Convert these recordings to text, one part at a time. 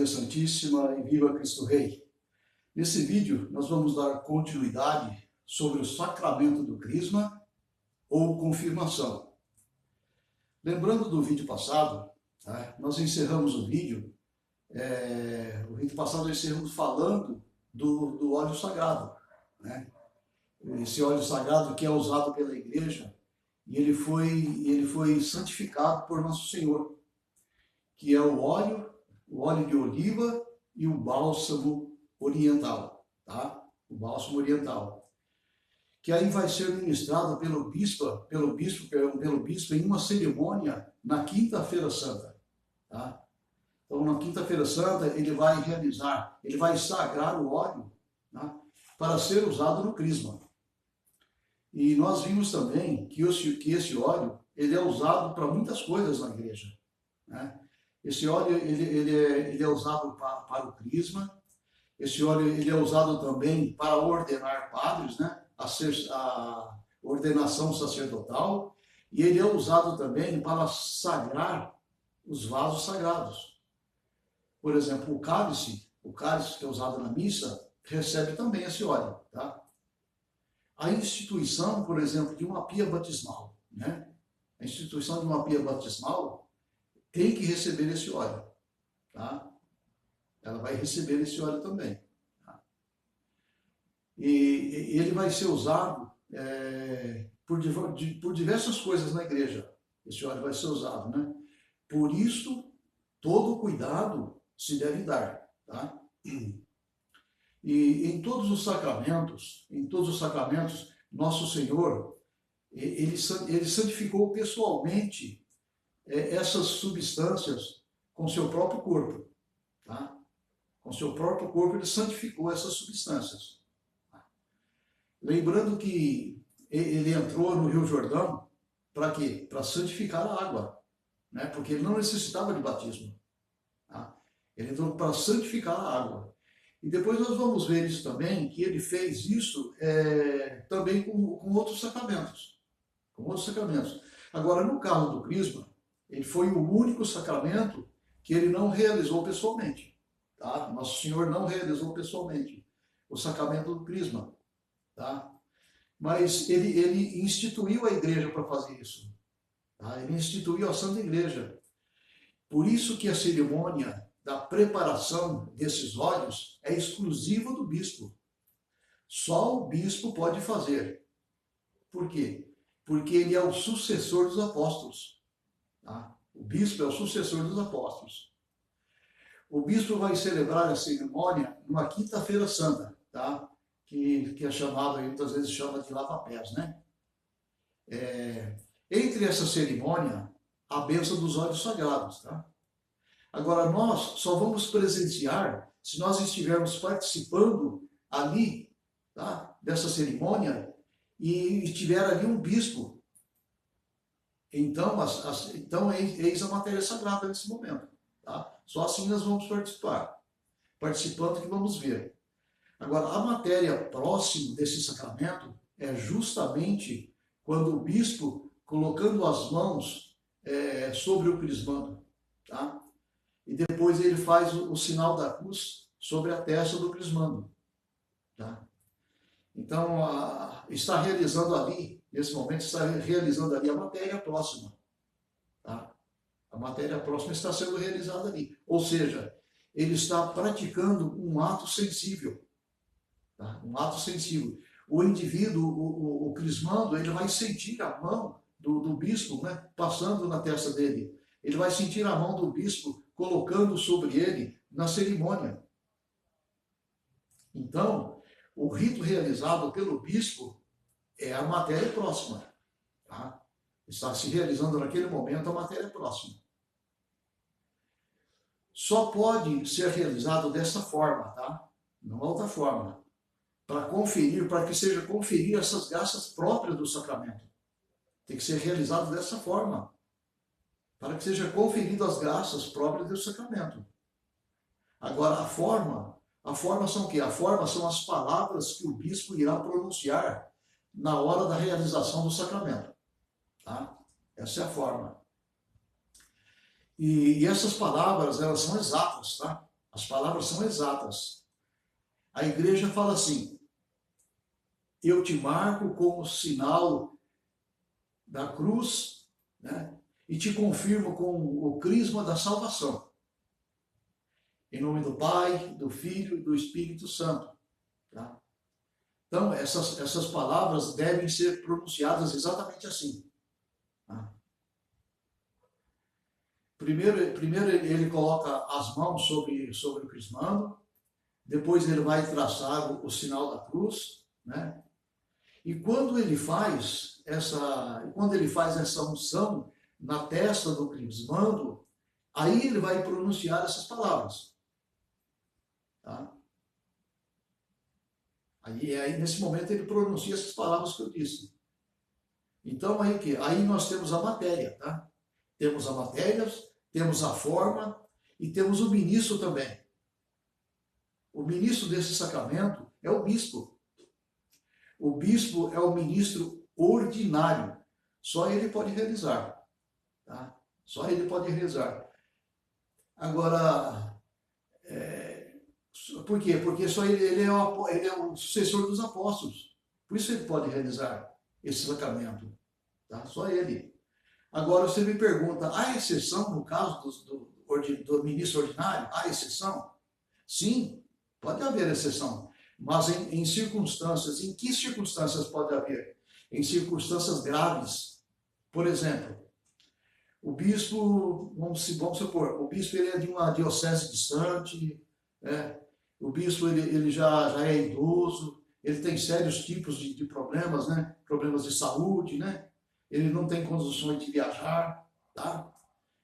Santíssima e viva Cristo Rei. Nesse vídeo nós vamos dar continuidade sobre o sacramento do crisma ou confirmação. Lembrando do vídeo passado, nós encerramos o vídeo passado nós encerramos falando do óleo sagrado, né? Esse óleo sagrado que é usado pela igreja e ele foi santificado por Nosso Senhor, que é o óleo de oliva e o bálsamo oriental, tá? O bálsamo oriental, que aí vai ser ministrado pelo bispo em uma cerimônia na Quinta-feira Santa, tá? Então, na Quinta-feira Santa, ele vai sagrar o óleo, tá? Para ser usado no crisma. E nós vimos também que esse óleo ele é usado para muitas coisas na igreja, né? Esse óleo ele é usado para o crisma. Esse óleo ele é usado também para ordenar padres, né? A ordenação sacerdotal. E ele é usado também para sagrar os vasos sagrados. Por exemplo, o cálice que é usado na missa, recebe também esse óleo, tá? A instituição, por exemplo, de uma pia batismal, né? A instituição de uma pia batismal tem que receber esse óleo, tá? Ela vai receber esse óleo também, tá? E ele vai ser usado por diversas coisas na igreja. Esse óleo vai ser usado, né? Por isso, todo cuidado se deve dar, tá? E em todos os sacramentos, Nosso Senhor, ele santificou pessoalmente essas substâncias com seu próprio corpo, tá? Com seu próprio corpo ele santificou essas substâncias. Tá? Lembrando que ele entrou no Rio Jordão para quê? Para santificar a água, né? Porque ele não necessitava de batismo, tá? Ele entrou para santificar a água. E depois nós vamos ver isso também, que ele fez isso também com outros sacramentos. Agora, no caso do crisma, ele foi o único sacramento que ele não realizou pessoalmente, tá? Nosso Senhor não realizou pessoalmente o sacramento do crisma, tá? Mas ele instituiu a igreja para fazer isso, tá? Ele instituiu a Santa Igreja. Por isso que a cerimônia da preparação desses óleos é exclusiva do bispo. Só o bispo pode fazer. Por quê? Porque ele é o sucessor dos apóstolos. Tá? O bispo é o sucessor dos apóstolos. O bispo vai celebrar a cerimônia numa Quinta-feira Santa, tá? Que é chamado, muitas vezes chama de lava-pés, né? Entre essa cerimônia, a bênção dos óleos sagrados, tá? Agora, nós só vamos presenciar se nós estivermos participando ali, tá, dessa cerimônia e tiver ali um bispo. Então, eis a matéria sagrada nesse momento. Tá? Só assim nós vamos participar. Participando que vamos ver. Agora, a matéria próxima desse sacramento é justamente quando o bispo, colocando as mãos sobre o crismando, tá? E depois ele faz o sinal da cruz sobre a testa do crismando, tá? Então, está realizando ali, nesse momento, está realizando ali a matéria próxima, tá? A matéria próxima está sendo realizada ali. Ou seja, ele está praticando um ato sensível, tá? Um ato sensível. O indivíduo, o crismando, ele vai sentir a mão do bispo, né, passando na testa dele. Ele vai sentir a mão do bispo colocando sobre ele na cerimônia. Então, o rito realizado pelo bispo é a matéria próxima, tá? Está se realizando naquele momento a matéria próxima. Só pode ser realizado dessa forma, tá? Não há outra forma. Para que seja conferir essas graças próprias do sacramento. Tem que ser realizado dessa forma. Para que seja conferido as graças próprias do sacramento. Agora, a forma são o quê? A forma são as palavras que o bispo irá pronunciar na hora da realização do sacramento. Tá? Essa é a forma. E essas palavras, elas são exatas, tá? As palavras são exatas. A igreja fala assim: eu te marco como sinal da cruz, né? E te confirmo com o crisma da salvação. Em nome do Pai, do Filho e do Espírito Santo. Tá? Então, essas palavras devem ser pronunciadas exatamente assim. Tá? Primeiro ele coloca as mãos sobre o crismando, depois ele vai traçar o sinal da cruz, né? E quando ele faz essa unção na testa do crismando, aí ele vai pronunciar essas palavras. Tá? Aí nesse momento ele pronuncia essas palavras que eu disse. Então aí nós temos a matéria, tá? Temos a matéria, temos a forma e temos o ministro também. O ministro desse sacramento é o bispo. O bispo é o ministro ordinário. Só ele pode realizar. Tá? Só ele pode realizar. Agora, por quê? Porque só ele é o sucessor dos apóstolos. Por isso ele pode realizar esse sacramento. Tá? Só ele. Agora você me pergunta, há exceção no caso do ministro ordinário? Há exceção? Sim, pode haver exceção. Mas em circunstâncias, em que circunstâncias pode haver? Em circunstâncias graves. Por exemplo, o bispo, vamos supor, o bispo ele é de uma diocese distante, né? O bispo ele já é idoso, ele tem sérios tipos de problemas, né? Problemas de saúde, né? Ele não tem condições de viajar, tá?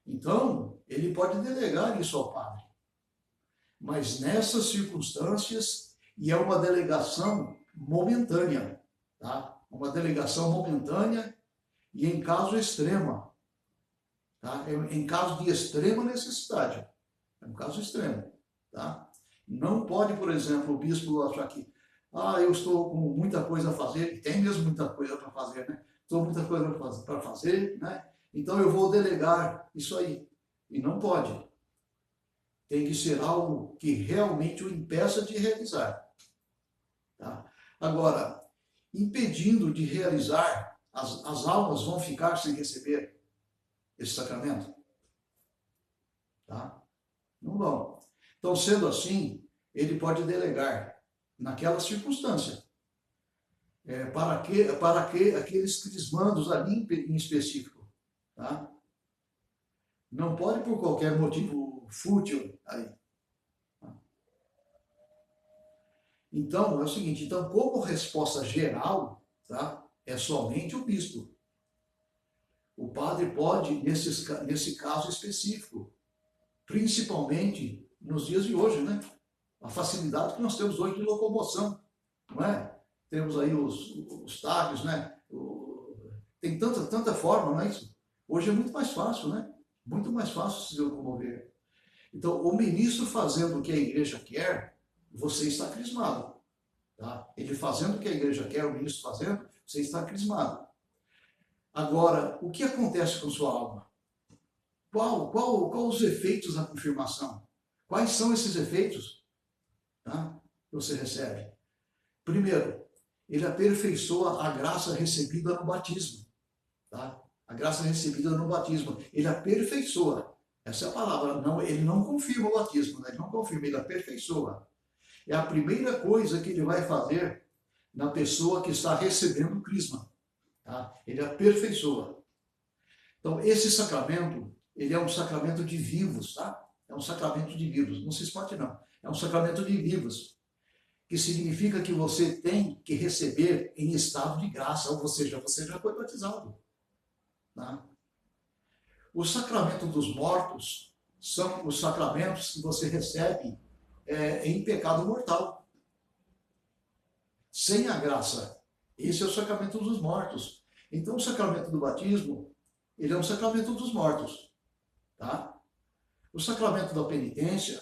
Então, ele pode delegar isso ao padre. Mas nessas circunstâncias, e é uma delegação momentânea, tá? Uma delegação momentânea e em caso extrema, tá? Em caso de extrema necessidade, é um caso extremo, tá? Não pode, por exemplo, o bispo achar que, eu estou com muita coisa a fazer, e tem mesmo muita coisa para fazer, né? Estou com muita coisa para fazer, né? Então eu vou delegar isso aí. E não pode. Tem que ser algo que realmente o impeça de realizar. Tá? Agora, impedindo de realizar, as almas vão ficar sem receber esse sacramento? Tá? Não vão. Então, sendo assim, ele pode delegar naquela circunstância. Para que aqueles crismandos ali em específico. Tá? Não pode por qualquer motivo fútil aí. Então, é o seguinte, então, como resposta geral, tá, é somente o bispo. O padre pode, nesse caso específico, principalmente nos dias de hoje, né? A facilidade que nós temos hoje de locomoção, não é? Temos aí os táxis, né? Tem tanta forma, não é isso? Hoje é muito mais fácil, né? Muito mais fácil se locomover. Então, o ministro fazendo o que a igreja quer, você está crismado. Tá? Ele fazendo o que a igreja quer, o ministro fazendo, você está crismado. Agora, o que acontece com sua alma? Qual os efeitos da confirmação? Quais são esses efeitos, tá, que você recebe? Primeiro, ele aperfeiçoa a graça recebida no batismo. Tá? A graça recebida no batismo. Ele aperfeiçoa. Essa é a palavra. Não, ele não confirma o batismo, né? Ele não confirma, ele aperfeiçoa. É a primeira coisa que ele vai fazer na pessoa que está recebendo o crisma. Tá? Ele aperfeiçoa. Então, esse sacramento, ele é um sacramento de vivos, tá? É um sacramento de vivos. Não se espante, não. É um sacramento de vivos. Que significa que você tem que receber em estado de graça, ou seja, você já foi batizado. Tá? O sacramento dos mortos são os sacramentos que você recebe em pecado mortal. Sem a graça. Esse é o sacramento dos mortos. Então, o sacramento do batismo, ele é um sacramento dos mortos. Tá? O sacramento da penitência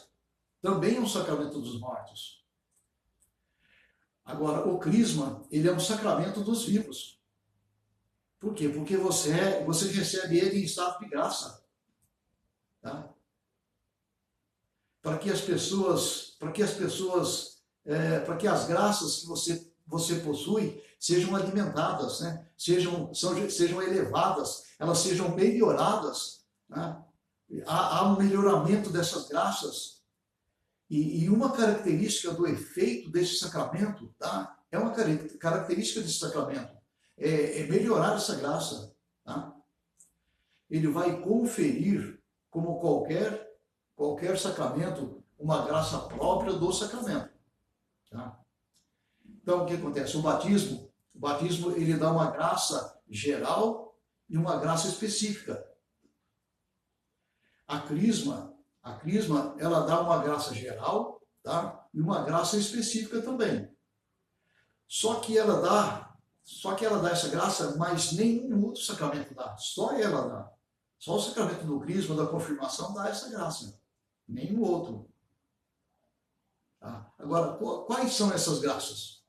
também é um sacramento dos mortos. Agora, o crisma, ele é um sacramento dos vivos. Por quê? Porque você recebe ele em estado de graça. Tá? para que as graças que você possui sejam alimentadas, né? Sejam elevadas, elas sejam melhoradas, né? Há um melhoramento dessas graças. E uma característica do efeito desse sacramento, tá? É uma característica desse sacramento, é melhorar essa graça, tá? Ele vai conferir, como qualquer sacramento, uma graça própria do sacramento, tá? Então, o que acontece? O batismo ele dá uma graça geral e uma graça específica. A crisma, ela dá uma graça geral, tá? E uma graça específica também. Só que ela dá essa graça, mas nenhum outro sacramento dá. Só ela dá. Só o sacramento do crisma, da confirmação, dá essa graça. Nenhum outro. Tá? Agora, quais são essas graças?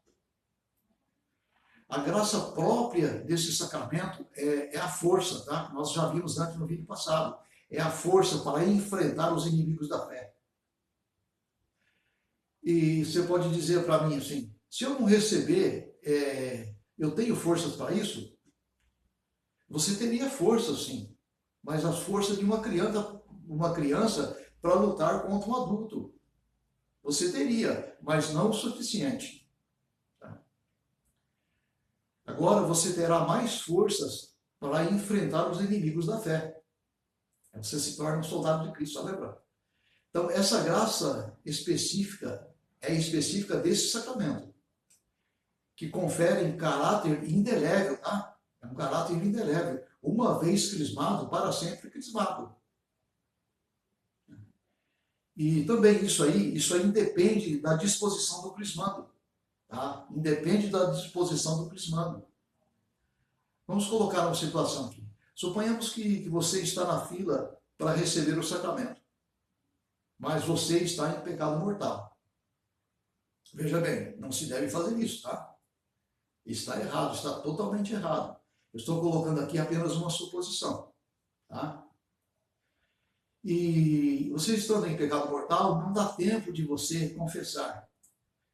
A graça própria desse sacramento é a força, tá? Nós já vimos antes no vídeo passado. É a força para enfrentar os inimigos da fé. E você pode dizer para mim assim, se eu não receber, eu tenho forças para isso? Você teria força, sim, mas as forças de uma criança para lutar contra um adulto. Você teria, mas não o suficiente. Tá? Agora você terá mais forças para enfrentar os inimigos da fé. Você se torna um soldado de Cristo, lembra? Então, essa graça específica é específica desse sacramento, que confere caráter indelével, tá? É um caráter indelével. Uma vez crismado, para sempre crismado. E também isso aí independe da disposição do crismado, tá? Independe da disposição do crismado. Vamos colocar uma situação aqui. Suponhamos que você está na fila para receber o sacramento, mas você está em pecado mortal. Veja bem, não se deve fazer isso, tá? Está errado, está totalmente errado. Eu estou colocando aqui apenas uma suposição, tá? E você estando em pecado mortal, não dá tempo de você confessar.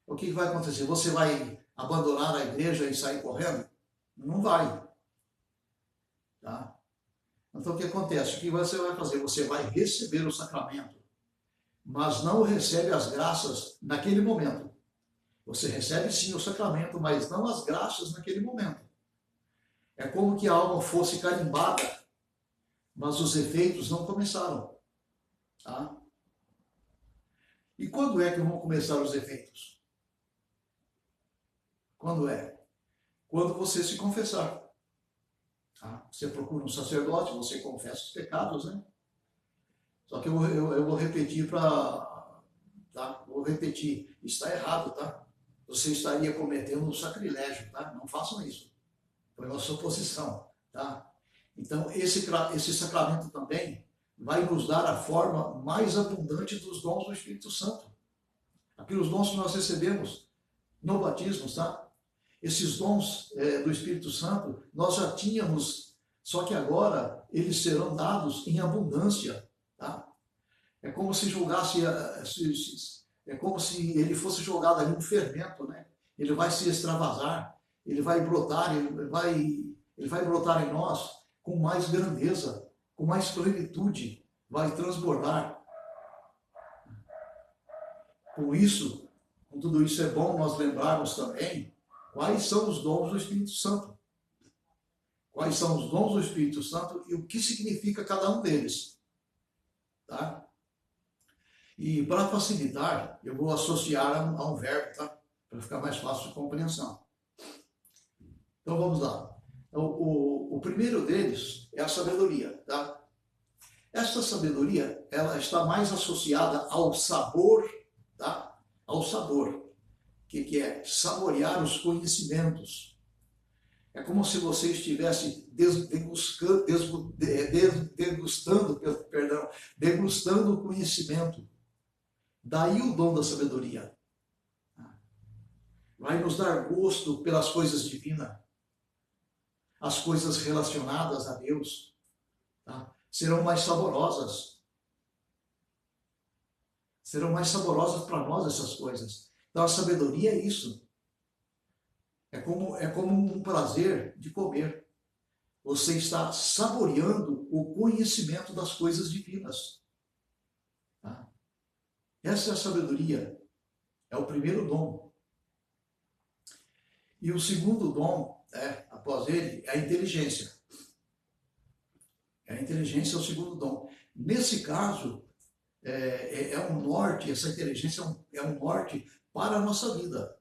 O que vai acontecer? Você vai abandonar a igreja e sair correndo? Não vai. Tá? Então, o que acontece? O que você vai fazer? Você vai receber o sacramento, mas não recebe as graças naquele momento. Você recebe sim o sacramento, mas não as graças naquele momento. É como que a alma fosse carimbada, mas os efeitos não começaram. Tá? E quando é que vão começar os efeitos? Quando é? Quando você se confessar. Tá? Você procura um sacerdote, você confessa os pecados, né? Só que eu vou repetir tá? Vou repetir. Está errado, tá? Você estaria cometendo um sacrilégio, tá? Não façam isso. Foi uma suposição, tá? Então, esse sacramento também vai nos dar a forma mais abundante dos dons do Espírito Santo. Aqueles dons que nós recebemos no batismo, tá? Esses dons do Espírito Santo nós já tínhamos, só que agora eles serão dados em abundância, tá? É como se jogasse, é como se ele fosse jogado ali um fermento, né? Ele vai se extravasar, ele vai brotar, ele vai brotar em nós com mais grandeza, com mais plenitude, vai transbordar. Com tudo isso é bom nós lembrarmos também quais são os dons do Espírito Santo. Quais são os dons do Espírito Santo e o que significa cada um deles. Tá? E para facilitar, eu vou associar a um verbo, tá? Para ficar mais fácil de compreensão. Então vamos lá. O primeiro deles é a sabedoria, tá? Esta sabedoria, ela está mais associada ao sabor, tá? Ao sabor. O que é? Saborear os conhecimentos. É como se você estivesse degustando o conhecimento. Daí o dom da sabedoria. Vai nos dar gosto pelas coisas divinas, as coisas relacionadas a Deus, tá? Serão mais saborosas. Serão mais saborosas para nós essas coisas. Então a sabedoria é isso. É como um prazer de comer. Você está saboreando o conhecimento das coisas divinas. Tá? Essa é a sabedoria. É o primeiro dom. E o segundo dom, após ele, é a inteligência. A inteligência é o segundo dom. Nesse caso, um norte, essa inteligência é um norte para a nossa vida.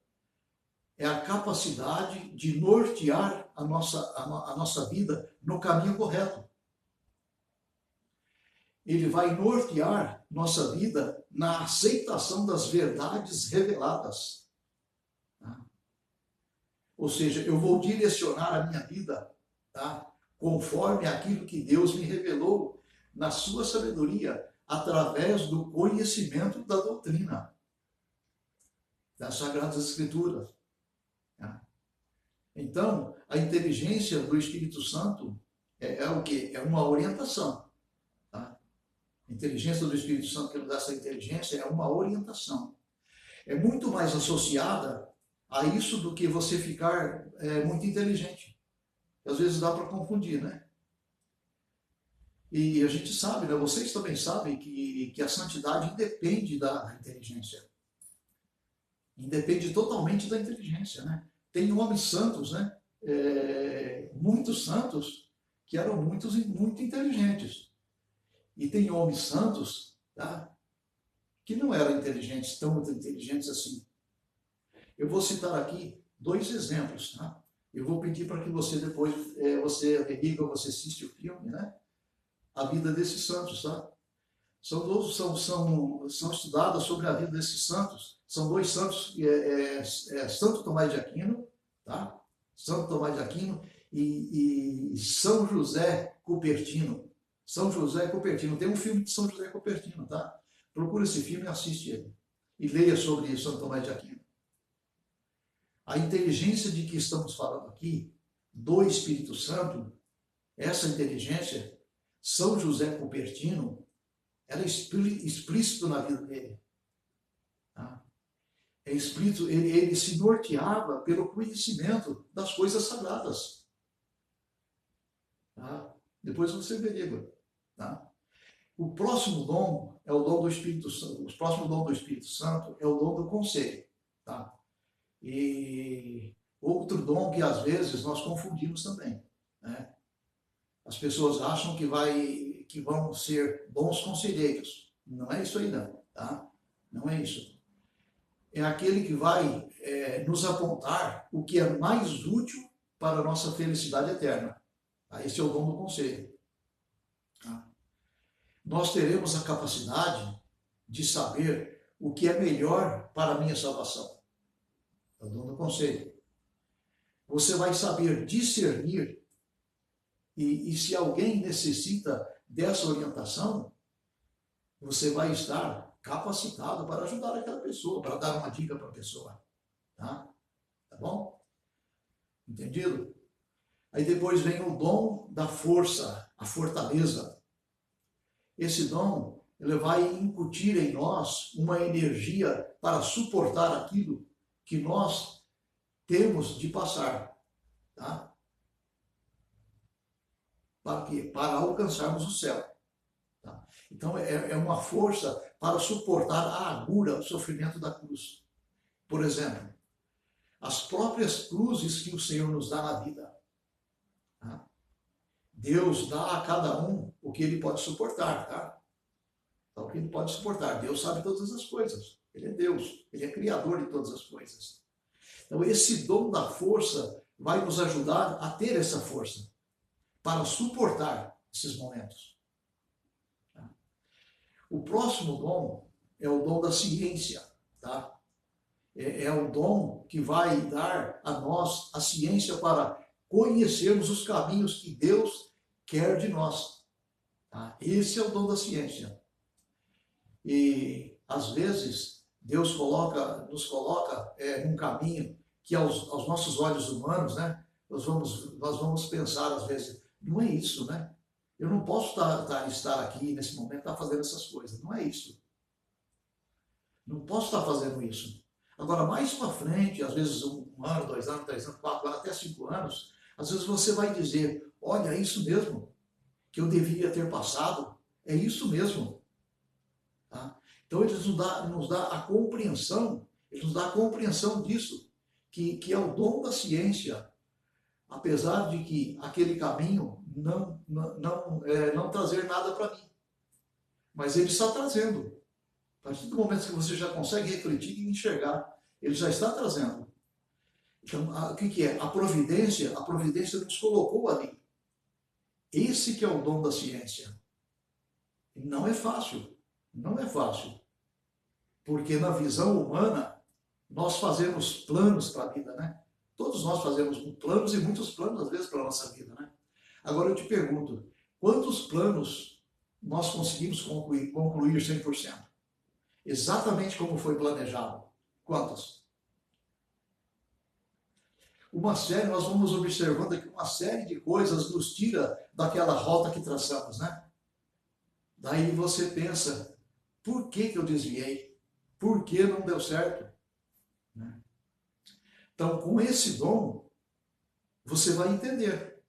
É a capacidade de nortear a nossa vida no caminho correto. Ele vai nortear nossa vida na aceitação das verdades reveladas. Tá? Ou seja, eu vou direcionar a minha vida, tá? Conforme aquilo que Deus me revelou na sua sabedoria, através do conhecimento da doutrina, das Sagradas Escrituras. Tá? Então, a inteligência do Espírito Santo é o quê? É uma orientação. Tá? A inteligência do Espírito Santo, que nos dá essa inteligência, é uma orientação. É muito mais associada a isso do que você ficar muito inteligente. Às vezes dá para confundir, né? E a gente sabe, né? Vocês também sabem que a santidade independe da inteligência. Independe totalmente da inteligência, né? Tem homens santos, né? Muitos santos que eram muito inteligentes. E tem homens santos, tá? Que não eram inteligentes, tão inteligentes assim. Eu vou citar aqui 2 exemplos, tá? Eu vou pedir para que você depois, você reviva, você assiste o filme, né? A vida desses santos, tá? São estudadas sobre a vida desses santos. São 2 santos, Santo Tomás de Aquino, tá? Santo Tomás de Aquino e São José Cupertino. São José Cupertino. Tem um filme de São José Cupertino, tá? Procura esse filme e assiste ele. E leia sobre Santo Tomás de Aquino. A inteligência de que estamos falando aqui, do Espírito Santo, essa inteligência, São José Cupertino, era explícito na vida dele. Tá? É explícito, ele se norteava pelo conhecimento das coisas sagradas. Tá? Depois você averigua. Tá? O próximo dom é o dom do Espírito Santo. O próximo dom do Espírito Santo é o dom do conselho. Tá? E outro dom que às vezes nós confundimos também. Né? As pessoas acham que vão ser bons conselheiros. Não é isso aí não. Tá? Não é isso. É aquele que vai nos apontar o que é mais útil para a nossa felicidade eterna. Tá? Esse é o dom do conselho. Tá? Nós teremos a capacidade de saber o que é melhor para a minha salvação. É o dom do conselho. Você vai saber discernir e se alguém necessita dessa orientação, você vai estar capacitado para ajudar aquela pessoa, para dar uma dica para a pessoa. Tá? Tá bom? Entendido? Aí depois vem o dom da força, a fortaleza. Esse dom, ele vai incutir em nós uma energia para suportar aquilo que nós temos de passar. Tá? Para quê? Para alcançarmos o céu. Tá? Então, é uma força para suportar a agura, o sofrimento da cruz. Por exemplo, as próprias cruzes que o Senhor nos dá na vida. Tá? Deus dá a cada um o que ele pode suportar. Tá? Então, o que ele pode suportar. Deus sabe todas as coisas. Ele é Deus. Ele é criador de todas as coisas. Então, esse dom da força vai nos ajudar a ter essa força para suportar esses momentos. Tá? O próximo dom é o dom da ciência. Tá? É o dom que vai dar a nós a ciência para conhecermos os caminhos que Deus quer de nós. Tá? Esse é o dom da ciência. E, às vezes, Deus nos coloca num caminho que aos nossos olhos humanos, né, nós vamos pensar, às vezes, não é isso, né? Eu não posso estar aqui nesse momento, estar fazendo essas coisas. Não é isso. Não posso estar fazendo isso. Agora, mais para frente, às vezes 1 ano, 2 anos, 3 anos, 4 anos, até 5 anos, às vezes você vai dizer, olha, é isso mesmo que eu deveria ter passado, é isso mesmo. Tá? Então, ele nos dá a compreensão, ele nos dá a compreensão disso, que é o dom da ciência, apesar de que aquele caminho não trazer nada para mim. Mas ele está trazendo. A partir do momento que você já consegue refletir e enxergar, ele já está trazendo. Então, o que é? A providência nos colocou ali. Esse que é o dom da ciência. Não é fácil. Não é fácil. Porque na visão humana, nós fazemos planos para a vida, né? Todos nós fazemos planos e muitos planos, às vezes, para a nossa vida, né? Agora eu te pergunto, quantos planos nós conseguimos concluir 100%? Exatamente como foi planejado. Quantos? Nós vamos observando aqui uma série de coisas nos tira daquela rota que traçamos, né? Daí você pensa, por que eu desviei? Por que não deu certo? Né? Então, com esse dom, você vai entender.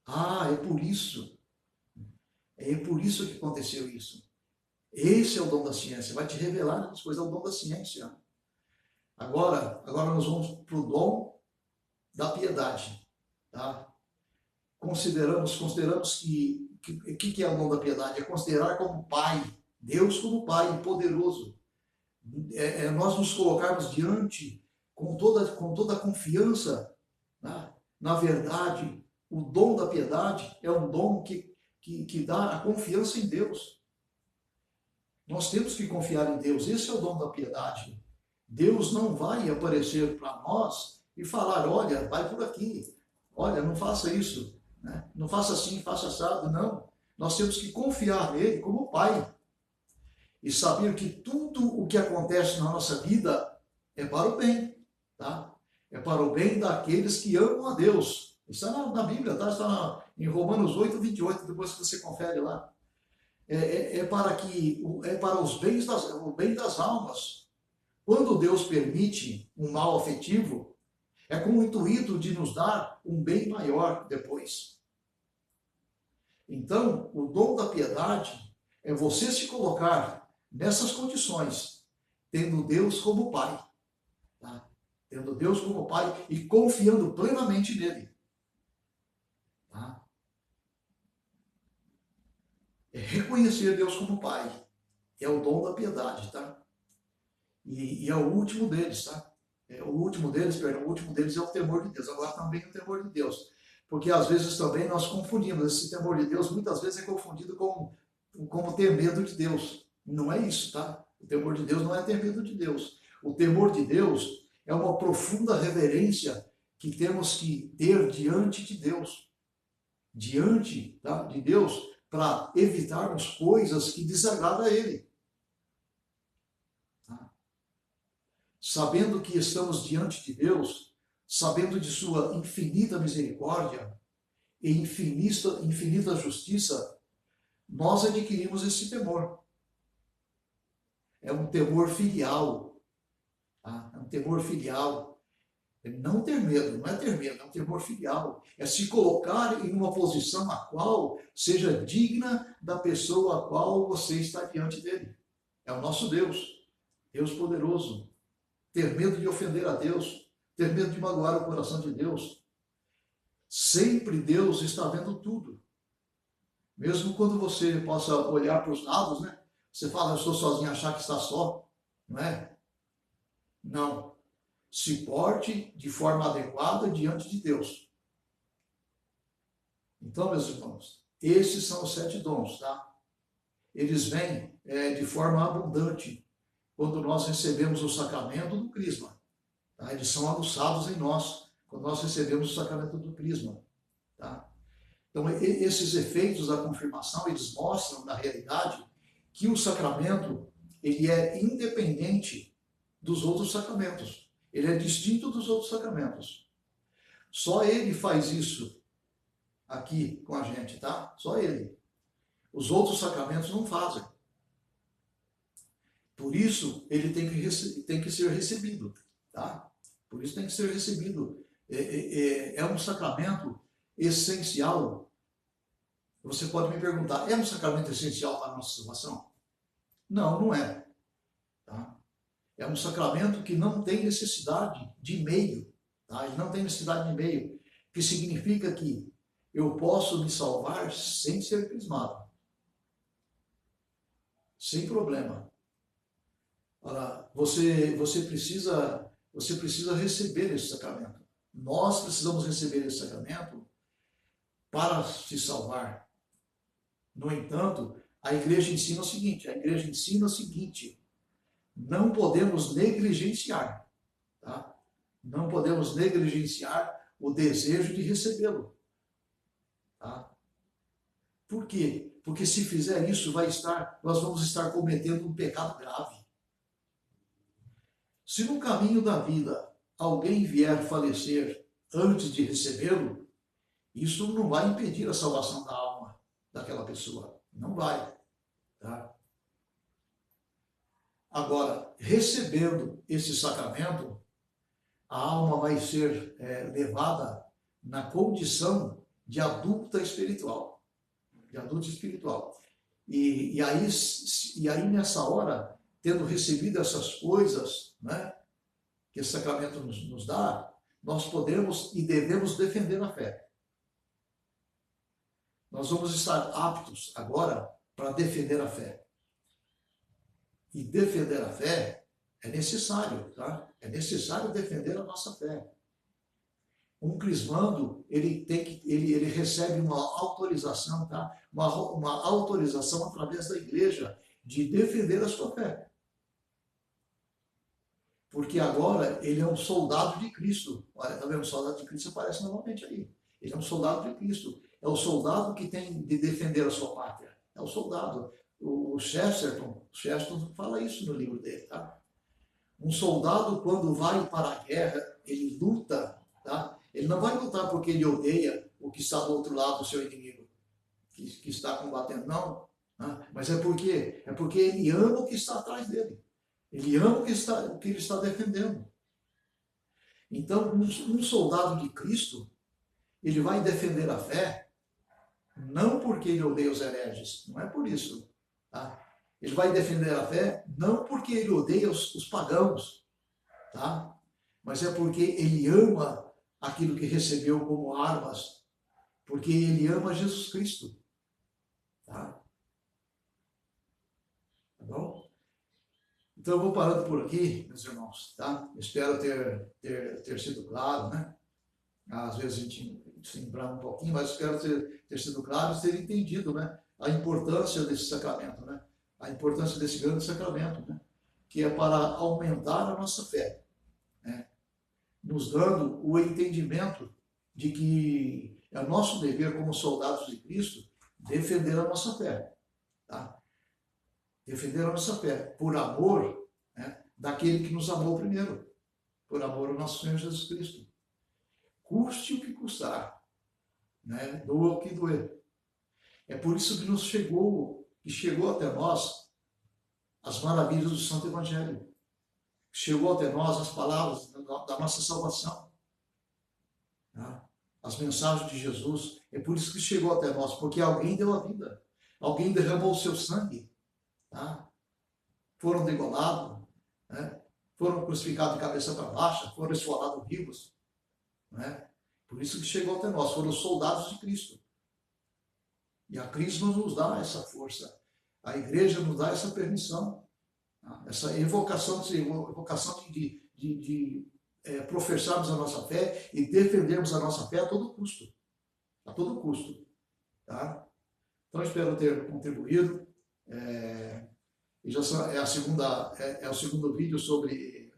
Ah, é por isso. É por isso que aconteceu isso. Esse é o dom da ciência. Vai te revelar as coisas, é o dom da ciência. Agora nós vamos para o dom da piedade. Tá? Consideramos que é o dom da piedade? É considerar como Pai, Deus como Pai poderoso. Nós nos colocarmos diante com toda a confiança. Né? Na verdade, o dom da piedade é um dom que dá a confiança em Deus. Nós temos que confiar em Deus. Esse é o dom da piedade. Deus não vai aparecer para nós e falar, olha, vai por aqui. Olha, não faça isso. Né? Não faça assim, faça assado. Não. Nós temos que confiar nele como Pai. E saber que tudo o que acontece na nossa vida é para o bem. Tá? É para o bem daqueles que amam a Deus. Isso está na Bíblia, tá? Está em Romanos 8, 28, depois que você confere lá. É para o bem das almas. Quando Deus permite um mal afetivo, é com o intuito de nos dar um bem maior depois. Então, o dom da piedade é você se colocar nessas condições, tendo Deus como Pai. Tá? Tendo Deus como Pai e confiando plenamente nele. Tá? É reconhecer Deus como Pai. É o dom da piedade, tá? E é o último deles, tá? O último deles é o temor de Deus. Agora também o temor de Deus. Porque às vezes também nós confundimos. Esse temor de Deus muitas vezes é confundido como ter medo de Deus. Não é isso, tá? O temor de Deus não é ter medo de Deus. O temor de Deus é uma profunda reverência que temos que ter diante de Deus. Diante, tá, de Deus, para evitarmos coisas que desagradam a Ele. Tá? Sabendo que estamos diante de Deus, sabendo de sua infinita misericórdia e infinita justiça, nós adquirimos esse temor. É um temor filial. Tá? É um temor filial. É não ter medo, não é ter medo, é um temor filial. É se colocar em uma posição a qual seja digna da pessoa a qual você está diante dele. É o nosso Deus, Deus poderoso. Ter medo de ofender a Deus, ter medo de magoar o coração de Deus. Sempre Deus está vendo tudo. Mesmo quando você possa olhar para os lados, né? Você fala, eu estou sozinho, achar que está só. Não é? Não. Se porte de forma adequada diante de Deus. Então, meus irmãos, esses são os 7 dons, tá? Eles vêm de forma abundante quando nós recebemos o sacramento do crisma. Tá? Eles são aguçados em nós quando nós recebemos o sacramento do crisma. Tá? Então, esses efeitos da confirmação, eles mostram, na realidade, que o sacramento ele é independente dos outros sacramentos. Ele é distinto dos outros sacramentos. Só ele faz isso aqui com a gente, tá? Só ele. Os outros sacramentos não fazem. Por isso, ele tem que ser recebido, tá? Por isso tem que ser recebido. É um sacramento essencial. Você pode me perguntar, é um sacramento essencial para a nossa salvação? Não, não é. Tá? É um sacramento que não tem necessidade de meio. Tá? Ele não tem necessidade de meio, que significa que eu posso me salvar sem ser crismado. Sem problema. Ora, você precisa receber esse sacramento. Nós precisamos receber esse sacramento para se salvar. No entanto, a igreja ensina o seguinte, não podemos negligenciar, tá? Não podemos negligenciar o desejo de recebê-lo, tá? Por quê? Porque se fizer isso, nós vamos estar cometendo um pecado grave. Se no caminho da vida alguém vier falecer antes de recebê-lo, isso não vai impedir a salvação da alma daquela pessoa. Não vai. Tá? Agora, recebendo esse sacramento, a alma vai ser levada na condição de adulta espiritual. De adulta espiritual. E aí, nessa hora, tendo recebido essas coisas, né, que esse sacramento nos dá, nós podemos e devemos defender a fé. Nós vamos estar aptos agora para defender a fé. E defender a fé é necessário, tá? É necessário defender a nossa fé. Um crismando, ele recebe uma autorização, tá? Uma autorização através da igreja de defender a sua fé. Porque agora ele é um soldado de Cristo. Olha, tá vendo? O soldado de Cristo aparece novamente aí. Ele é um soldado de Cristo. É o soldado que tem de defender a sua pátria. É o soldado. O Chesterton fala isso no livro dele, tá? Um soldado, quando vai para a guerra, ele luta, tá? Ele não vai lutar porque ele odeia o que está do outro lado, o seu inimigo, que está combatendo, não. Tá? Mas é porque ele ama o que está atrás dele. Ele ama o que ele está defendendo. Então, um soldado de Cristo, ele vai defender a fé, não porque ele odeia os hereges, não é por isso. Tá? Ele vai defender a fé, não porque ele odeia os pagãos, tá? Mas é porque ele ama aquilo que recebeu como armas, porque ele ama Jesus Cristo. Tá? Tá bom? Então eu vou parando por aqui, meus irmãos, tá? Espero ter sido claro, né? Às vezes a gente se embrama um pouquinho, mas espero ter sido claro e ter entendido, né? A importância desse sacramento, né? A importância desse grande sacramento, né? Que é para aumentar a nossa fé, né? Nos dando o entendimento de que é nosso dever como soldados de Cristo defender a nossa fé, tá? Defender a nossa fé por amor, né, daquele que nos amou primeiro, por amor ao nosso Senhor Jesus Cristo. Custe o que custar, né? Doa o que doer. É por isso que chegou até nós as maravilhas do Santo Evangelho. Chegou até nós as palavras da nossa salvação. Tá? As mensagens de Jesus. É por isso que chegou até nós, porque alguém deu a vida. Alguém derramou o seu sangue. Tá? Foram degolados, né? Foram crucificados de cabeça para baixo, foram esfolados vivos. Né? Por isso que chegou até nós. Foram soldados de Cristo. E a Cristo nos dá essa força. A igreja nos dá essa permissão, tá? Essa evocação de professarmos a nossa fé e defendermos a nossa fé a todo custo. A todo custo. Tá? Então, espero ter contribuído. Já é o segundo vídeo sobre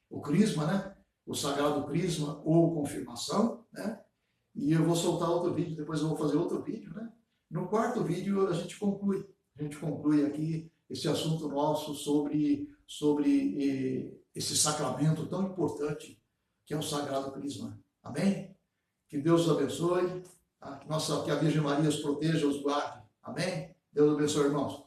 o crisma, né? O sagrado crisma ou confirmação, né? E eu vou soltar outro vídeo, depois eu vou fazer outro vídeo, né? No quarto vídeo a gente conclui aqui esse assunto nosso sobre esse sacramento tão importante que é o sagrado crisma. Amém? Que Deus os abençoe, tá? Que a Virgem Maria os proteja, os guarde. Amém? Deus abençoe, irmãos.